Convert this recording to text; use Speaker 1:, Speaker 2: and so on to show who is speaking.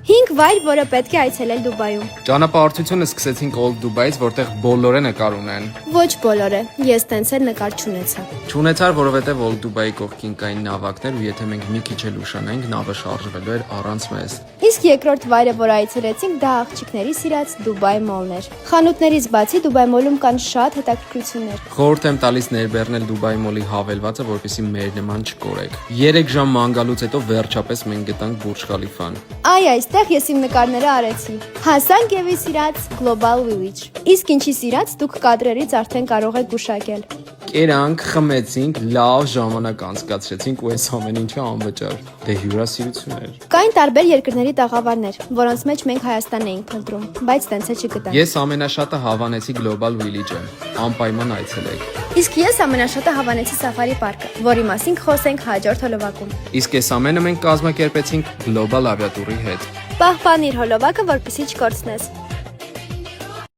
Speaker 1: 5 վայր, որը պետք է այցելել Դուբայում։
Speaker 2: Ճանապարհորդությունը սկսեցինք Old Dubai-ից, որտեղ բոլորը նկար ունեն։
Speaker 1: Ոչ բոլորը, ես տենց էլ նկար չունեցա։
Speaker 2: Չունեցար, որովհետև Old Dubai-ի կողքին կային նավակներ ու եթե մենք մի քիչ էլ ուշանայինք, նավը շարժվելու էր առանց մեզ։
Speaker 1: Իսկ երկրորդ վայրը, որ այցելեցինք, դա աղջիկների սիրած Դուբայ մոլն էր։ Խանութներից բացի Դուբայ մոլում կան շատ հետաքրքրություններ։
Speaker 2: Խորհուրդ եմ տալիս ներբեռնել Դուբայ մոլի հավելվածը, որպեսզի մեր նման չկորեք։ 3 ժամ ման գալուց հետո վերջապես մենք գտանք Բուրջ Խալիֆան։
Speaker 1: Այ այստեղ ես իմ նկարները արեցի։ Հասանք եւ սիրած Global Village։ Իսկ ինչի սիրած դուք կադրերից արդեն կարող եք գուշակել։
Speaker 2: Կերանք, խմեցինք, լավ ժամանակ անցկացրեցինք ու այս ամեն ինչը անվճար։ Դե հյուրասիրություն էր։
Speaker 1: Կային տարբեր երկրների տաղավարներ, որոնց մեջ մենք Հայաստանն էինք փնտրում, բայց տենց է չգտանք։
Speaker 2: Ես ամենաշատը հավանեցի Global Village-ը։ Անպայման այցելեք։
Speaker 1: Իսկ ես ամենաշատը հավանեցի Safari Park-ը, որի մասին կխոսենք հաջորդ հոլովակում։
Speaker 2: Իսկ այս ամենը մենք կազմակերպեցինք Global ավիատուրի հետ։
Speaker 1: Պահպանիր հոլովակը, որպեսզի չկորցնես։